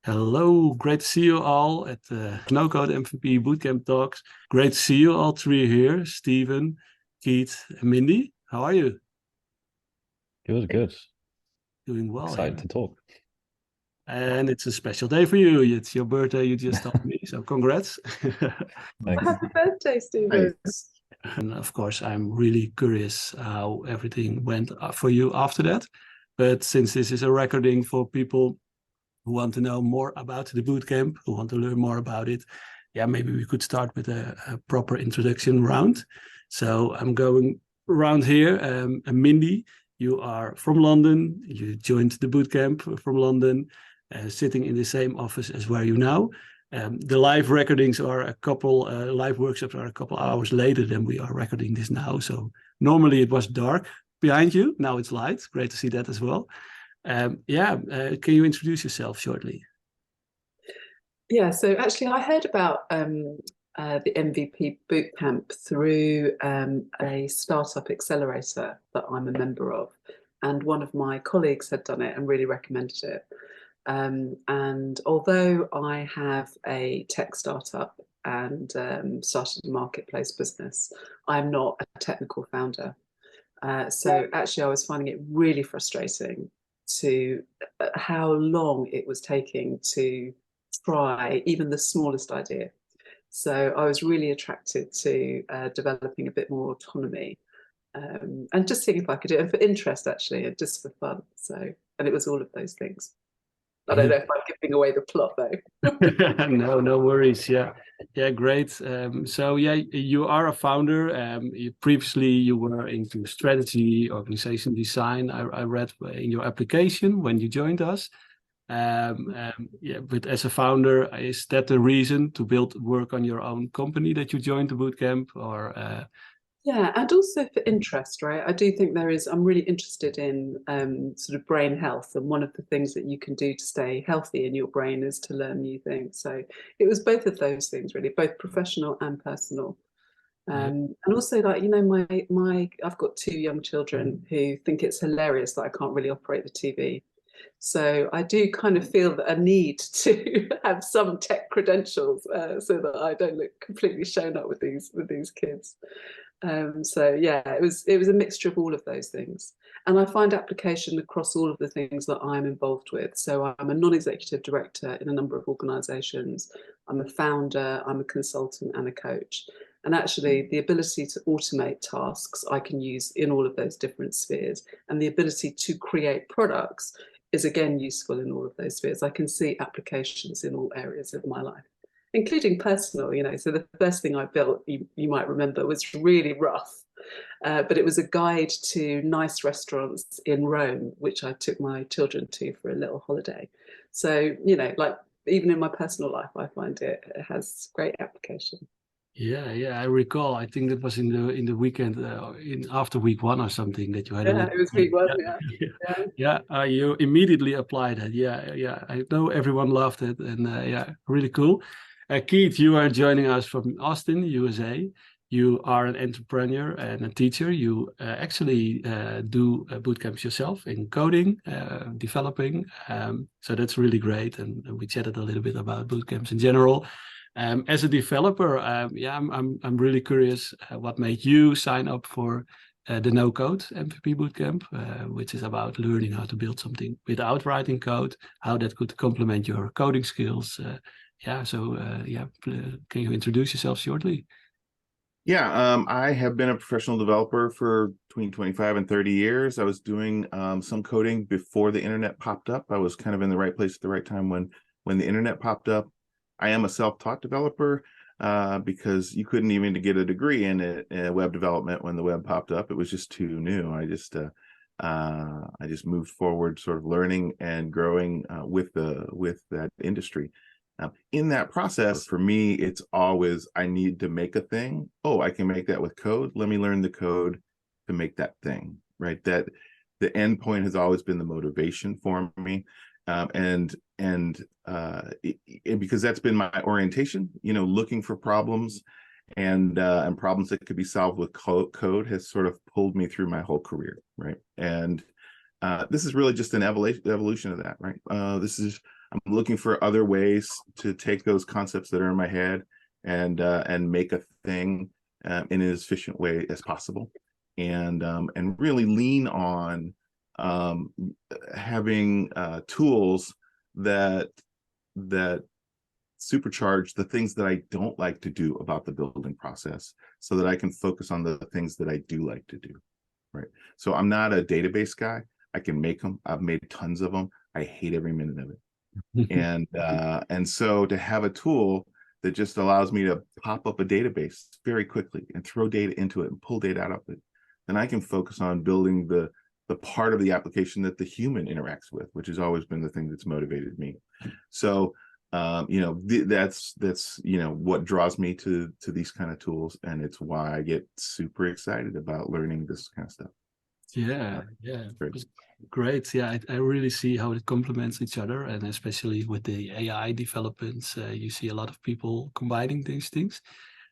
Hello, great to see you all at the No Code MVP Bootcamp Talks. Great to see you all three here, Stephen, Keith, and Mindy. How are you? Good, good. Doing well, yeah. Excited to talk. And it's a special day for you. It's your birthday, you just told me, so congrats. Thanks. Happy birthday, Stephen. Nice. And of course, I'm really curious how everything went for you after that. But since this is a recording for people who want to know more about the bootcamp, who want to learn more about it, yeah, maybe we could start with a proper introduction round. So I'm going around here. And Mindy, you are from London. You joined the bootcamp from London, sitting in the same office as where you now. The live recordings are live workshops are a couple hours later than we are recording this now. So normally it was dark behind you. Now it's light. Great to see that as well. Can you introduce yourself shortly? Yeah, so actually I heard about the MVP Bootcamp through a startup accelerator that I'm a member of. And one of my colleagues had done it and really recommended it. And although I have a tech startup and started a marketplace business, I'm not a technical founder. So actually I was finding it really frustrating to how long it was taking to try even the smallest idea. So I was really attracted to developing a bit more autonomy and just seeing if I could do it, and for interest actually, and just for fun. So, and it was all of those things. I don't know if I'm giving away the plot though. No worries. Yeah, great. So yeah, you are a founder. Previously you were into strategy, organization design. I read in your application when you joined us. Yeah, but as a founder, is that the reason to work on your own company that you joined the bootcamp, or? Yeah, and also for interest, right? I do think I'm really interested in sort of brain health. And one of the things that you can do to stay healthy in your brain is to learn new things. So it was both of those things, really, both professional and personal. And also, like, you know, I've got two young children who think it's hilarious that I can't really operate the TV. So I do kind of feel a need to have some tech credentials so that I don't look completely shown up with these kids. So yeah, it was a mixture of all of those things, and I find application across all of the things that I'm involved with. So I'm a non-executive director in a number of organisations. I'm a founder, I'm a consultant, and a coach. And actually, the ability to automate tasks I can use in all of those different spheres, and the ability to create products is again useful in all of those spheres. I can see applications in all areas of my life, including personal, you know. So the first thing I built, you might remember, was really rough, but it was a guide to nice restaurants in Rome, which I took my children to for a little holiday. So, you know, like even in my personal life, I find it has great application. Yeah, I recall. I think that was in the weekend, in after week one or something, that you had a Yeah, little. it was week one, Yeah, yeah. Yeah. yeah. You immediately applied it. Yeah. I know everyone loved it, and yeah, really cool. Keith, you are joining us from Austin, USA. You are an entrepreneur and a teacher. You actually do boot camps yourself in coding, developing. So that's really great. And we chatted a little bit about boot camps in general. As a developer, yeah, I'm really curious what made you sign up for the No Code MVP Bootcamp, which is about learning how to build something without writing code, how that could complement your coding skills. Can you introduce yourself shortly? Yeah, I have been a professional developer for between 25 and 30 years. I was doing some coding before the internet popped up. I was kind of in the right place at the right time when the internet popped up. I am a self-taught developer because you couldn't even get a degree in web development when the web popped up. It was just too new. I just moved forward, sort of learning and growing with that industry. In that process, for me, it's always, I need to make a thing. Oh, I can make that with code. Let me learn the code to make that thing, right? That the end point has always been the motivation for me. Because that's been my orientation, you know, looking for problems and problems that could be solved with code has sort of pulled me through my whole career, right? And this is really just an evolution of that, right? I'm looking for other ways to take those concepts that are in my head and make a thing in as efficient way as possible, and really lean on having tools that supercharge the things that I don't like to do about the building process, so that I can focus on the things that I do like to do, right? So I'm not a database guy. I can make them. I've made tons of them. I hate every minute of it. And so to have a tool that just allows me to pop up a database very quickly and throw data into it and pull data out of it, then I can focus on building the part of the application that the human interacts with, which has always been the thing that's motivated me. So that's what draws me to these kind of tools, and it's why I get super excited about learning this kind of stuff. Yeah, great. Yeah, I really see how it complements each other, and especially with the AI developments, you see a lot of people combining these things.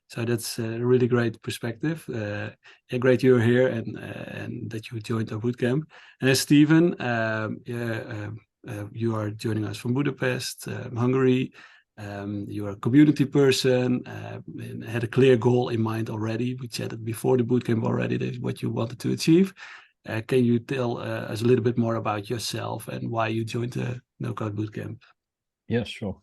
So that's a really great perspective. Yeah, great you're here and that you joined our bootcamp. And as Stephen, you are joining us from Budapest, Hungary. You are a community person and had a clear goal in mind already. We chatted before the bootcamp already, that what you wanted to achieve. Can you tell us a little bit more about yourself and why you joined the No Code Bootcamp? Yeah, sure.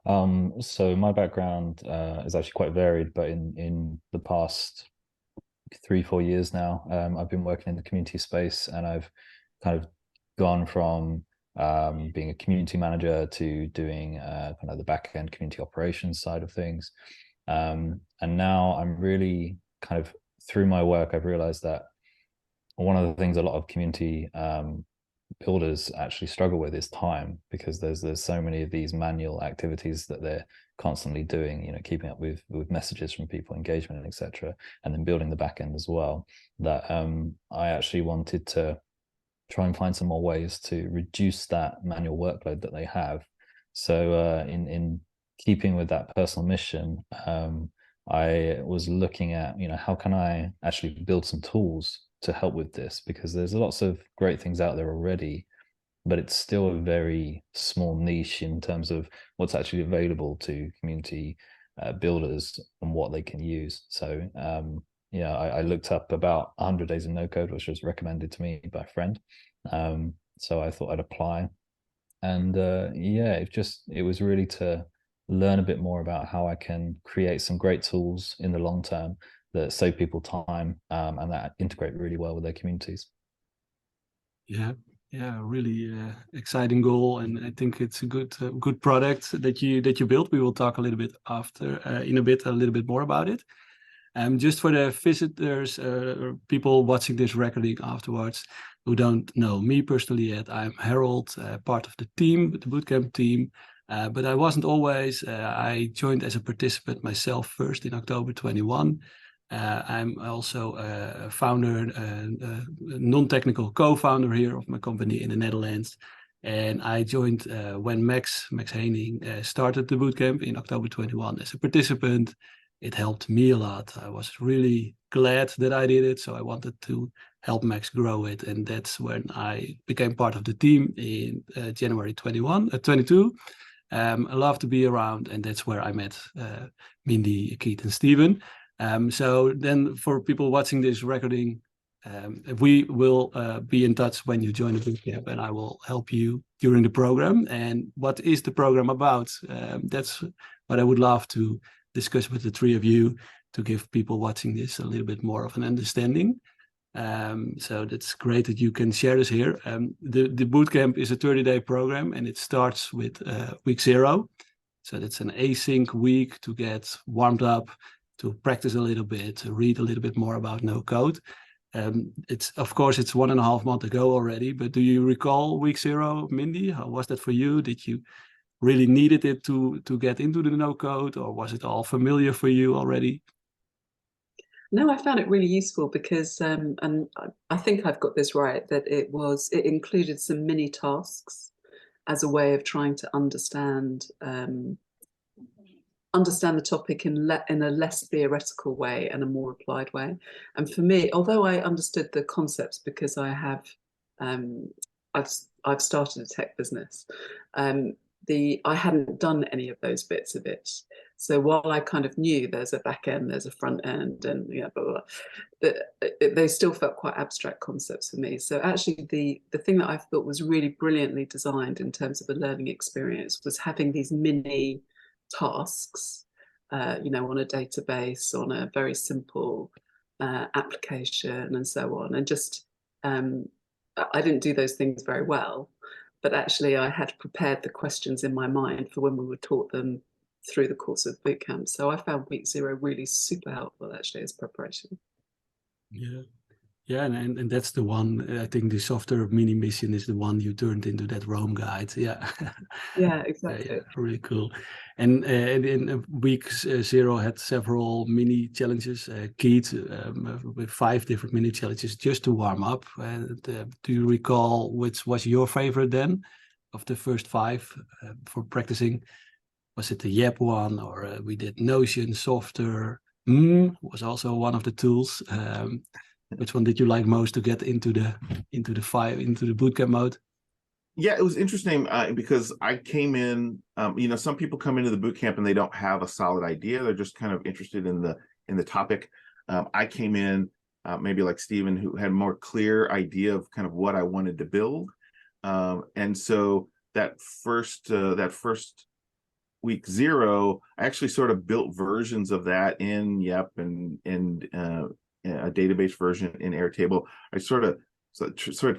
So my background is actually quite varied, but in the past 3-4 years now, I've been working in the community space, and I've kind of gone from being a community manager to doing kind of the back-end community operations side of things. And now I'm really kind of, through my work, I've realized that one of the things a lot of community builders actually struggle with is time, because there's so many of these manual activities that they're constantly doing, keeping up with messages from people, engagement, etc., and then building the back end as well, that I actually wanted to try and find some more ways to reduce that manual workload that they have. So in keeping with that personal mission, I was looking at, how can I actually build some tools to help with this, because there's lots of great things out there already, but it's still a very small niche in terms of what's actually available to community builders and what they can use. So I looked up about 100 Days in No Code, which was recommended to me by a friend. So I thought I'd apply, and it was really to learn a bit more about how I can create some great tools in the long term that save people time and that integrate really well with their communities. Yeah, really exciting goal, and I think it's a good product that you built. We will talk a little bit after in a little bit more about it. Just for the visitors, people watching this recording afterwards who don't know me personally yet, I'm Harold, part of the team, the bootcamp team. But I wasn't always. I joined as a participant myself first in October 21. I'm also a founder, a non-technical co-founder here of my company in the Netherlands. And I joined when Max Heining started the bootcamp in October 21 as a participant. It helped me a lot. I was really glad that I did it. So I wanted to help Max grow it. And that's when I became part of the team in January 22. I love to be around, and that's where I met Mindy, Keith, and Steven. So then for people watching this recording, we will be in touch when you join the bootcamp, and I will help you during the program. And what is the program about? That's what I would love to discuss with the three of you, to give people watching this a little bit more of an understanding. So that's great that you can share this here. The bootcamp is a 30-day program, and it starts with week 0. So that's an async week to get warmed up, to practice a little bit, to read a little bit more about no code. It's 1.5 months ago already, but do you recall week 0, Mindy? How was that for you? Did you really needed it to get into the no code, or was it all familiar for you already? No, I found it really useful because, and I think I've got this right, that it included some mini tasks as a way of trying to understand the topic in a less theoretical way and a more applied way. And for me, although I understood the concepts because I have I've started a tech business. I hadn't done any of those bits of it. So while I kind of knew there's a back end, there's a front end, and blah, blah, blah, they still felt quite abstract concepts for me. So actually the thing that I thought was really brilliantly designed in terms of a learning experience was having these mini tasks, on a database, on a very simple application and so on. And just, I didn't do those things very well, but actually I had prepared the questions in my mind for when we were taught them through the course of bootcamp. So I found week 0 really super helpful actually as preparation. Yeah, and that's the one. I think the software mini mission is the one you turned into that Rome guide. Yeah. Yeah, exactly. Yeah, really cool. And in week 0 had several mini challenges. Keith with 5 different mini challenges just to warm up. Do you recall which was your favorite then of the first 5 for practicing? Was it the Yep one, or we did Notion, Software? Was also one of the tools. Which one did you like most to get into the bootcamp mode? Yeah, it was interesting because I came in. Some people come into the bootcamp and they don't have a solid idea; they're just kind of interested in the topic. I came in maybe like Stephen, who had a more clear idea of kind of what I wanted to build, and so that first week 0, I actually sort of built versions of that in Yep and a database version in Airtable. I sort of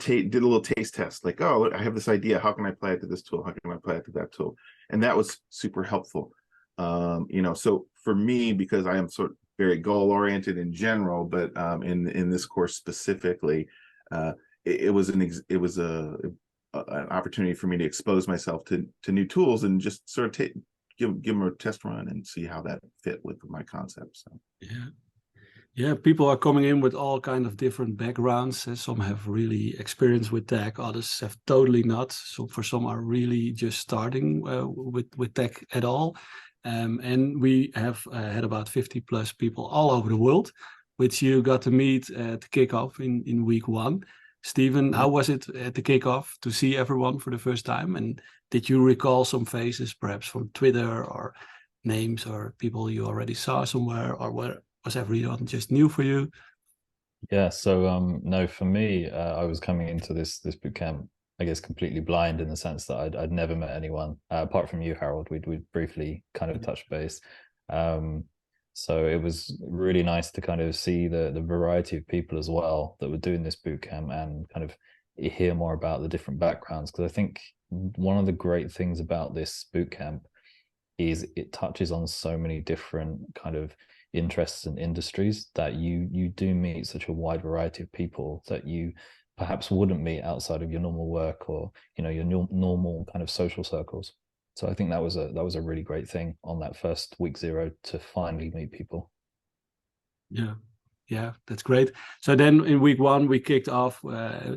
did a little taste test, like, oh, I have this idea. How can I apply it to this tool? How can I apply it to that tool? And that was super helpful. So for me, because I am sort of very goal oriented in general, but in this course specifically, it was an opportunity for me to expose myself to new tools and just sort of give them a test run and see how that fit with my concepts. So. Yeah, people are coming in with all kind of different backgrounds. Some have really experience with tech, others have totally not. So for some are really just starting with tech at all. And we have had about 50 plus people all over the world, which you got to meet at the kickoff in week 1. Stephen, how was it at the kickoff to see everyone for the first time? And did you recall some faces, perhaps from Twitter, or names or people you already saw somewhere, or was everyone just new for you? Yeah, so no, for me, I was coming into this bootcamp, I guess, completely blind in the sense that I'd never met anyone apart from you, Harold. We'd briefly kind of touched base. So it was really nice to kind of see the variety of people as well that were doing this bootcamp and kind of hear more about the different backgrounds. Because I think one of the great things about this bootcamp is it touches on so many different kind of interests and industries that you do meet such a wide variety of people that you perhaps wouldn't meet outside of your normal work or your normal kind of social circles. So I think that was a really great thing on that first week 0 to finally meet people. Yeah, that's great. So then in week 1 we kicked off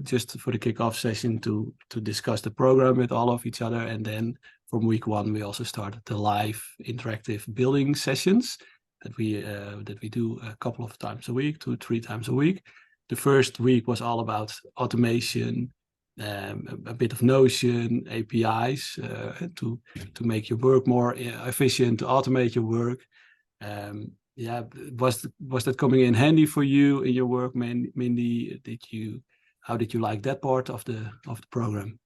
just for the kickoff session to discuss the program with all of each other, and then from week 1 we also started the live interactive building sessions that we do a couple of times a week, 2-3 times a week. The first week was all about automation, a bit of Notion, APIs to make your work more efficient, to automate your work. Was that coming in handy for you in your work, Mindy? How did you like that part of the program?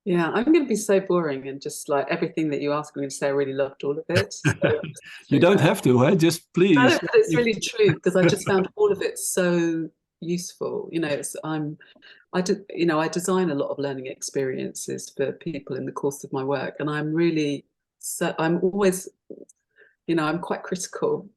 Yeah, I'm going to be so boring and just like everything that you ask, I'm going to say I really loved all of it. So you don't have to, huh? Just please. No, but it's really true because I just found all of it so useful. I design a lot of learning experiences for people in the course of my work, and I'm always, I'm quite critical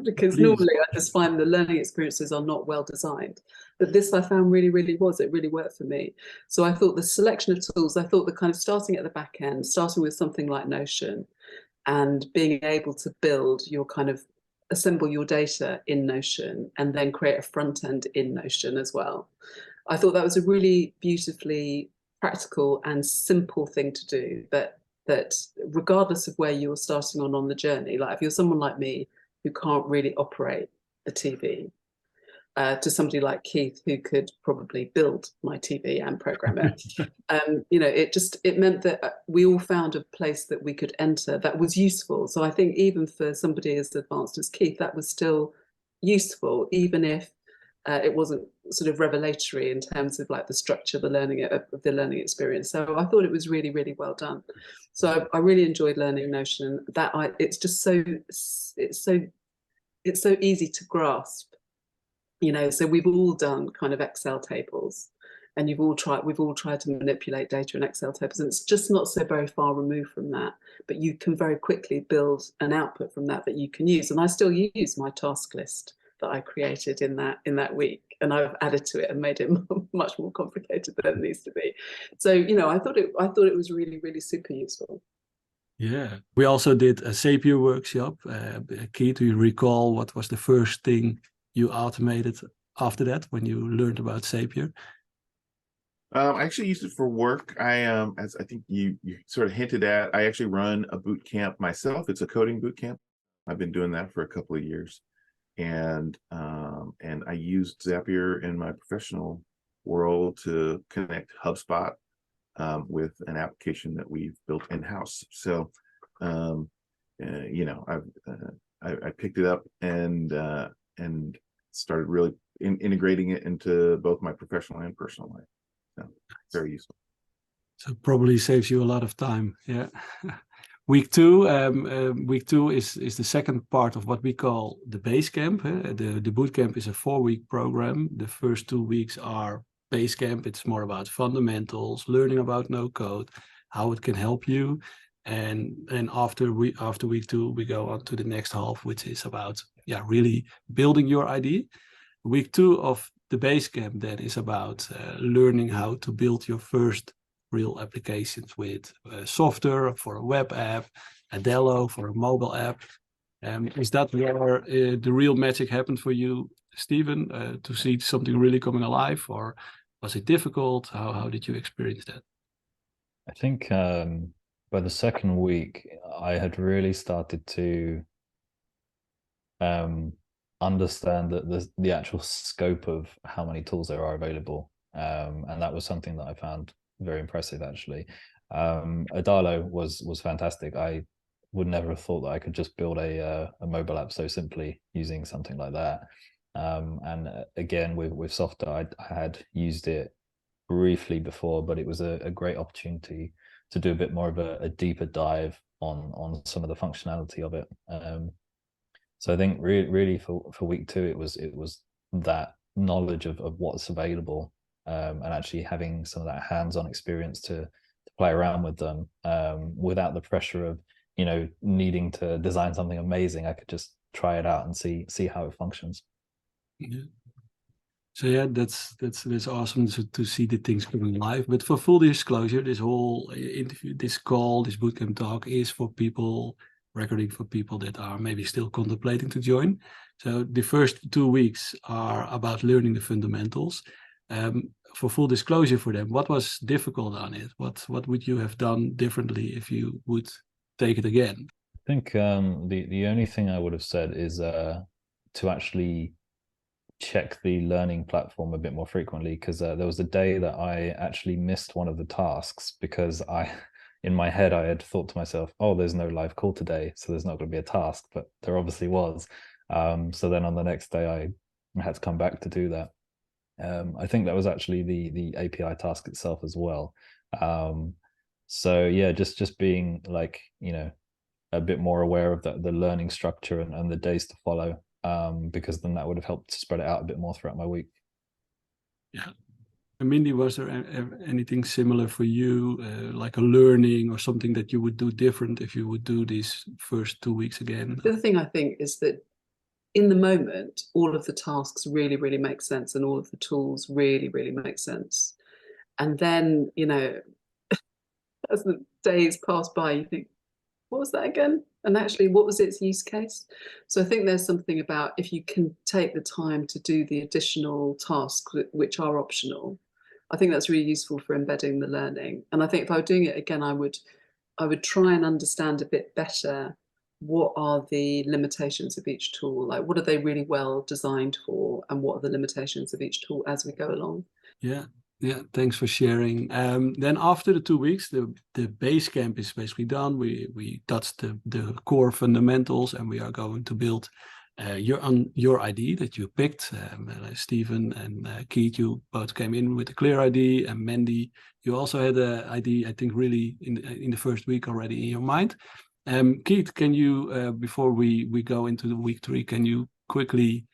because normally I just find the learning experiences are not well designed. But this I found really, really was. It really worked for me. So I thought the selection of tools, I thought the kind of starting at the back end, starting with something like Notion and being able to assemble your data in Notion and then create a front end in Notion as well. I thought that was a really beautifully practical and simple thing to do, that regardless of where you're starting on the journey, like if you're someone like me who can't really operate a TV, to somebody like Keith, who could probably build my TV and program it. You know, it meant that we all found a place that we could enter that was useful. So I think even for somebody as advanced as Keith, that was still useful, even if it wasn't sort of revelatory in terms of like the structure of the learning experience. So I thought it was really, really well done. So I really enjoyed learning Notion. It's just it's so easy to grasp. You know, so we've all done kind of Excel tables, and we've all tried to manipulate data in Excel tables, and it's just not so very far removed from that. But you can very quickly build an output from that you can use. And I still use my task list that I created in that week, and I've added to it and made it much more complicated than it needs to be. So, you know, I thought it was really, really super useful. Yeah, we also did a Zapier workshop. Keith, do you recall what was the first thing you automated after that when you learned about Zapier? I actually used it for work. As I think you sort of hinted at, I actually run a boot camp myself. It's a coding boot camp. I've been doing that for a couple of years, and I used Zapier in my professional world to connect HubSpot with an application that we've built in-house. So, you know, I picked it up and started really integrating it into both my professional and personal life. So very useful. So probably saves you a lot of time. Yeah. Week two is the second part of what we call the base camp. The boot camp is a 4-week program. The first 2 weeks are base camp. It's more about fundamentals, learning about no code, how it can help you. And after week 2, we go on to the next half, which is about really building your idea. Week 2 of the base camp then is about learning how to build your first real applications with software for a web app, a Dello for a mobile app. Is that where the real magic happened for you, Stephen, to see something really coming alive, or was it difficult? How did you experience that? I think by the second week, I had really started to understand that the actual scope of how many tools there are available. And that was something that I found very impressive, actually. Adalo was fantastic. I would never have thought that I could just build a mobile app so simply using something like that. And again, with Softer, I had used it briefly before, but it was a great opportunity to do a bit more of a deeper dive on some of the functionality of it. So I think really for week 2, it was that knowledge of what's available, and actually having some of that hands-on experience to play around with them, without the pressure of, you know, needing to design something amazing. I could just try it out and see how it functions. Yeah. So yeah, that's awesome to see the things coming live. But for full disclosure, this whole interview, this bootcamp talk is for people, recording for people that are maybe still contemplating to join. So the first 2 weeks are about learning the fundamentals. For full disclosure for them, what was difficult on it? What would you have done differently if you would take it again? I think the only thing I would have said is to actually check the learning platform a bit more frequently, because there was a day that I actually missed one of the tasks because in my head I had thought to myself, oh, there's no live call today, so there's not going to be a task, but there obviously was. So then on the next day I had to come back to do that. I think that was actually the API task itself as well. So yeah, just being like, you know, a bit more aware of the learning structure and the days to follow, because then that would have helped to spread it out a bit more throughout my week. Yeah. And Mindy, was there anything similar for you, like a learning or something that you would do different if you would do these first 2 weeks again? The other thing I think is that in the moment, all of the tasks really, really make sense, and all of the tools really, really make sense. And then, you know, as the days pass by, you think, what was that again? And actually, what was its use case? So I think there's something about, if you can take the time to do the additional tasks which are optional, I think that's really useful for embedding the learning. And I think if I were doing it again, I would try and understand a bit better what are the limitations of each tool? Like, what are they really well designed for, and what are the limitations of each tool as we go along? Yeah, yeah. Thanks for sharing. Then after the 2 weeks, the base camp is basically done. We touched the core fundamentals, and we are going to build your ID that you picked. Stephen and Keith, you both came in with a clear ID, and Mandy, you also had an ID, I think, really in the first week already in your mind. Keith, can you, before we go into the week 3, can you quickly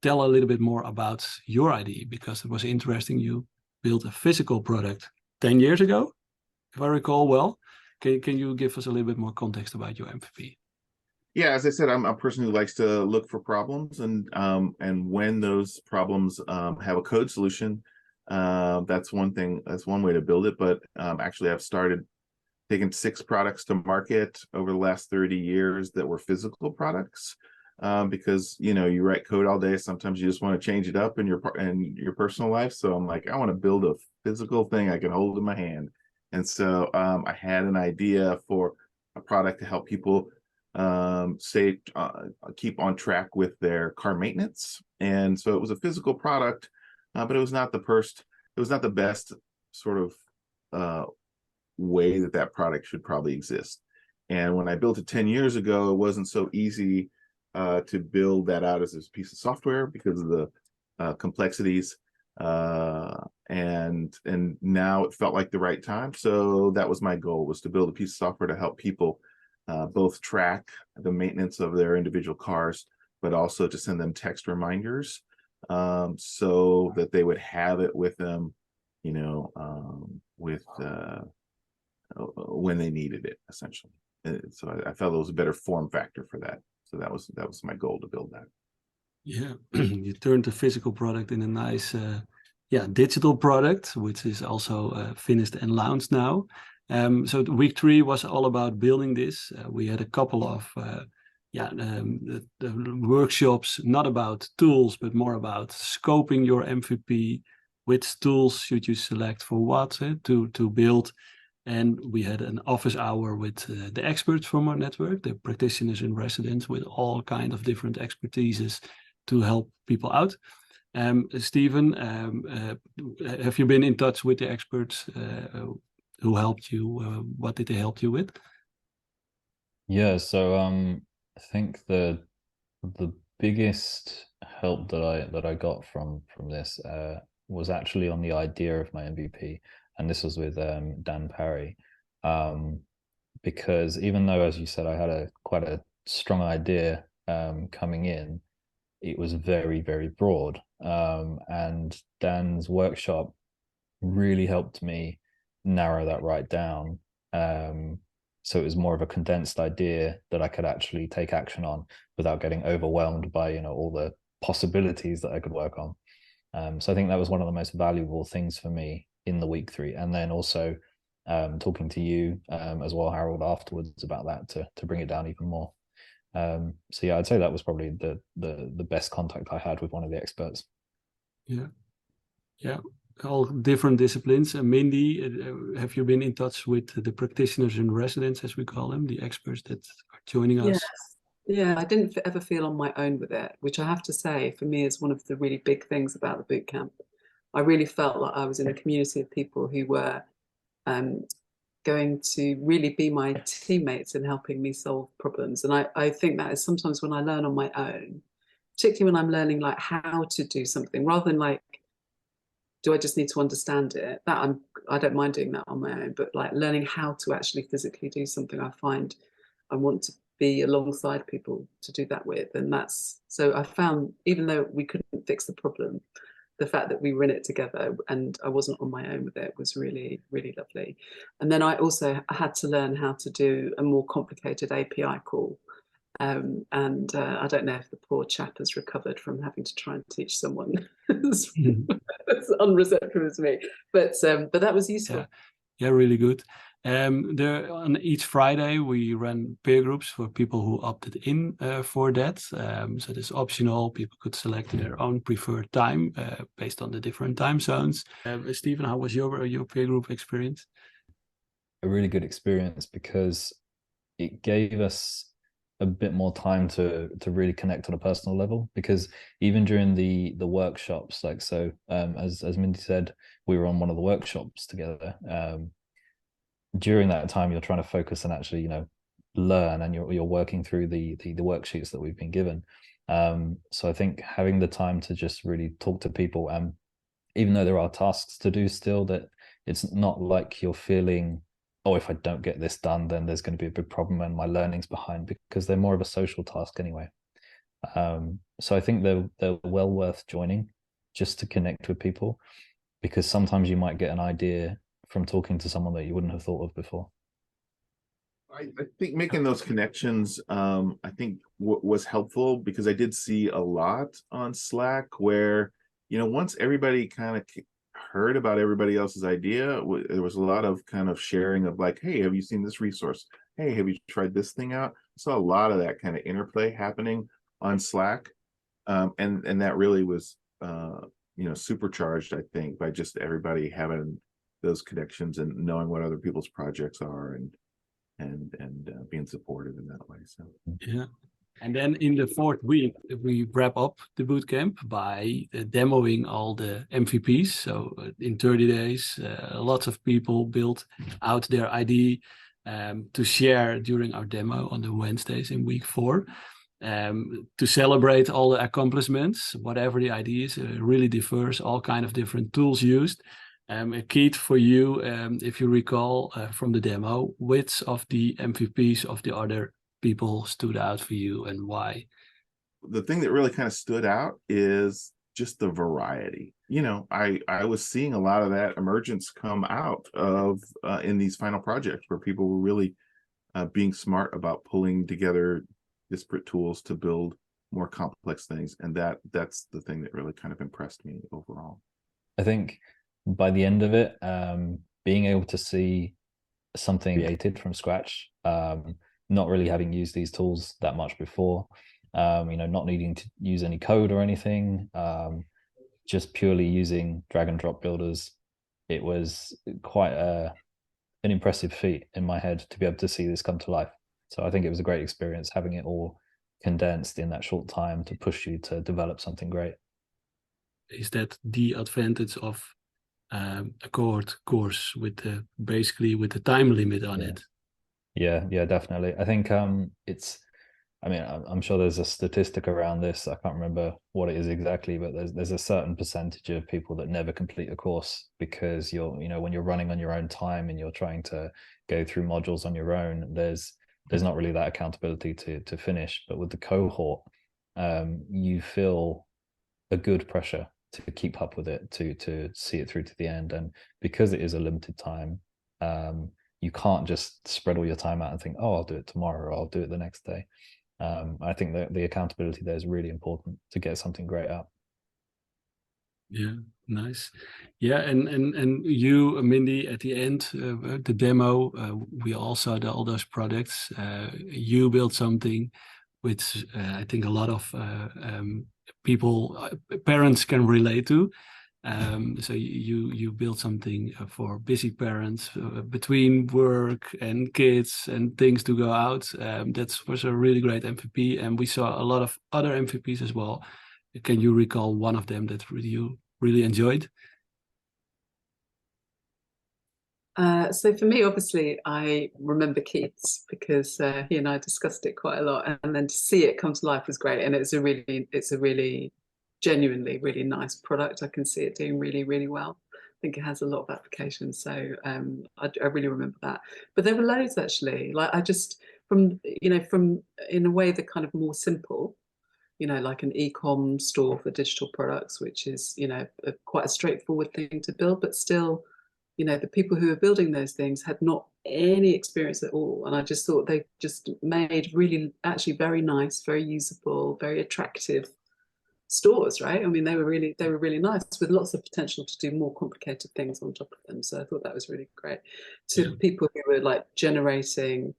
tell a little bit more about your ID? Because it was interesting. You built a physical product 10 years ago, if I recall well. Can you give us a little bit more context about your MVP? Yeah, as I said, I'm a person who likes to look for problems, and when those problems have a code solution, that's one thing. That's one way to build it. But actually, I've started taking 6 products to market over the last 30 years that were physical products, because you write code all day. Sometimes you just want to change it up in your personal life. So I'm like, I want to build a physical thing I can hold in my hand. And so I had an idea for a product to help people keep on track with their car maintenance. And so it was a physical product, but it was not the best sort of way that product should probably exist. And when I built it 10 years ago, it wasn't so easy to build that out as a piece of software because of the complexities. And now it felt like the right time. So that was my goal, was to build a piece of software to help people both track the maintenance of their individual cars, but also to send them text reminders so that they would have it with them, when they needed it, essentially. So I felt it was a better form factor for that. So that was my goal, to build that. Yeah, you turned the physical product in a nice, digital product, which is also finished and launched now. So week 3 was all about building this. We had a couple of the workshops, not about tools, but more about scoping your MVP. Which tools should you select for what to build? And we had an office hour with the experts from our network, the practitioners in residence, with all kind of different expertises to help people out. Stephen, have you been in touch with the experts who helped you? What did they help you with? Yeah, so I think the biggest help that I got from this was actually on the idea of my MVP, and this was with Dan Parry, because even though, as you said, I had quite a strong idea coming in, it was very, very broad, and Dan's workshop really helped me narrow that right down. So it was more of a condensed idea that I could actually take action on without getting overwhelmed by all the possibilities that I could work on. So I think that was one of the most valuable things for me in the week 3, and then also talking to you as well, Harold, afterwards about that to bring it down even more. So yeah, I'd say that was probably the best contact I had with one of the experts. Yeah, all different disciplines. Mindy, have you been in touch with the practitioners in residence, as we call them, the experts that are joining us? Yes. Yeah, I didn't ever feel on my own with it, which I have to say for me is one of the really big things about the bootcamp. I really felt like I was in a community of people who were going to really be my teammates in helping me solve problems. And I think that is sometimes when I learn on my own, particularly when I'm learning like how to do something, rather than like, do I just need to understand it? I don't mind doing that on my own, but like learning how to actually physically do something, I find I want to be alongside people to do that with. And so I found, even though we couldn't fix the problem, the fact that we were in it together and I wasn't on my own with it was really, really lovely. And then I also had to learn how to do a more complicated API call. I don't know if the poor chap has recovered from having to try and teach someone as unreceptive as me, but that was useful. Yeah, really good. On each Friday we ran peer groups for people who opted in for that. So it's optional. People could select their own preferred time based on the different time zones. Stephen, how was your peer group experience? A really good experience because it gave us a bit more time to really connect on a personal level, because even during the workshops, like, so as Mindy said, we were on one of the workshops together. During that time, you're trying to focus and actually, learn, and you're working through the worksheets that we've been given. So I think having the time to just really talk to people, even though there are tasks to do still, that it's not like you're feeling, oh, if I don't get this done, then there's going to be a big problem and my learning's behind, because they're more of a social task anyway. So I think they're well worth joining just to connect with people, because sometimes you might get an idea from talking to someone that you wouldn't have thought of before. I think making those connections, I think was helpful, because I did see a lot on Slack where, once everybody kind of heard about everybody else's idea, there was a lot of kind of sharing of like, hey, have you seen this resource? Hey, have you tried this thing out? I saw a lot of that kind of interplay happening on Slack. And that really was, supercharged, I think, by just everybody having those connections and knowing what other people's projects are and being supportive in that way. So yeah. And then in the fourth week, we wrap up the bootcamp by demoing all the MVPs. So in 30 days, lots of people built out their ID to share during our demo on the Wednesdays in week 4. To celebrate all the accomplishments, whatever the ID is, really diverse, all kind of different tools used. Keith, for you, if you recall from the demo, which of the MVPs of the other people stood out for you and why? The thing that really kind of stood out is just the variety. I was seeing a lot of that emergence come out of in these final projects where people were really being smart about pulling together disparate tools to build more complex things. And that's the thing that really kind of impressed me overall. I think by the end of it, being able to see something created from scratch, not really having used these tools that much before, not needing to use any code or anything, just purely using drag and drop builders, it was quite an impressive feat in my head to be able to see this come to life. So I think it was a great experience having it all condensed in that short time to push you to develop something great. Is that the advantage of a cohort course with basically with the time limit on it? Yeah, definitely. I think I'm sure there's a statistic around this. I can't remember what it is exactly, but there's a certain percentage of people that never complete a course because when you're running on your own time and you're trying to go through modules on your own, there's not really that accountability to finish. But with the cohort, you feel a good pressure to keep up with it, to see it through to the end. And because it is a limited time, you can't just spread all your time out and think, oh, I'll do it tomorrow or I'll do it the next day. I think that the accountability there is really important to get something great out. Yeah, nice. Yeah, and you, Mindy, at the end, the demo, we all saw all those products. You built something which I think a lot of people, parents can relate to. So you built something for busy parents between work and kids and things to go out. That was a really great MVP, and we saw a lot of other MVPs as well. Can you recall one of them that you really enjoyed? So for me, obviously, I remember Keith's because he and I discussed it quite a lot, and then to see it come to life was great. And it's a really genuinely really nice product. I can see it doing really, really well. I think it has a lot of applications. So I really remember that. But there were loads actually. Like I just from in a way the kind of more simple, like an e-com store for digital products, which is quite a straightforward thing to build, but still. The people who were building those things had not any experience at all. And I just thought they just made really, actually very nice, very usable, very attractive stores, right? I mean, they were really nice with lots of potential to do more complicated things on top of them. So I thought that was really great. To people who were like generating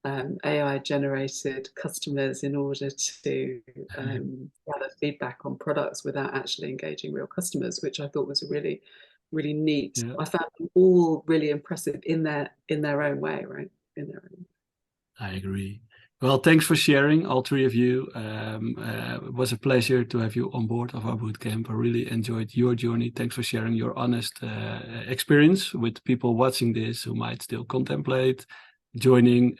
AI generated customers in order to gather feedback on products without actually engaging real customers, which I thought was a really neat. Yeah. I found them all really impressive in their own way, right? In their own. I agree. Well, thanks for sharing, all three of you. It was a pleasure to have you on board of our bootcamp. I really enjoyed your journey. Thanks for sharing your honest experience with people watching this who might still contemplate joining.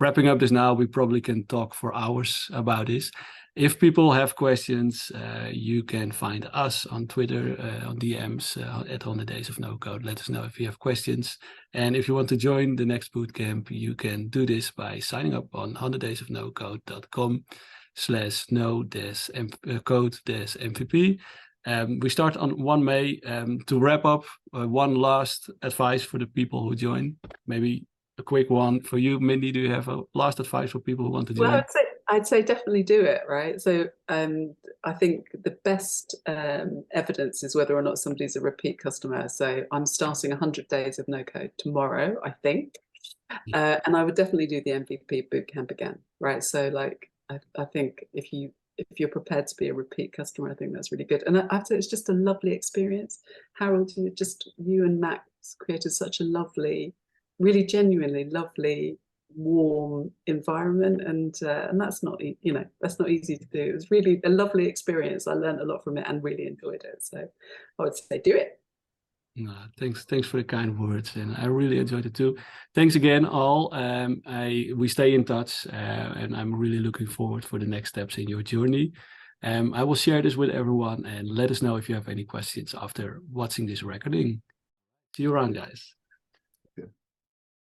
Wrapping up this now, we probably can talk for hours about this. If people have questions, you can find us on Twitter, on DMs at 100 Days of No Code. Let us know if you have questions. And if you want to join the next bootcamp, you can do this by signing up on 100daysofnocode.com/no-code-MVP. We start on 1 May. To wrap up, one last advice for the people who join. Maybe a quick one for you, Mindy. Do you have a last advice for people who want to join? Well, I'd say definitely do it, right? So I think the best evidence is whether or not somebody's a repeat customer. So I'm starting 100 Days of No Code tomorrow, I think. And I would definitely do the MVP Bootcamp again, right? So like, I think if you're prepared to be a repeat customer, I think that's really good. And I have to say, it's just a lovely experience. Harold, you and Max created such a lovely, really genuinely lovely, warm environment, and that's not that's not easy to do. It was really a lovely experience. I learned a lot from it and really enjoyed it. So I would say do it. No, thanks for the kind words, and I really enjoyed it too. Thanks again, all. We stay in touch, and I'm really looking forward for the next steps in your journey. I will share this with everyone, and let us know if you have any questions after watching this recording. See you around, guys.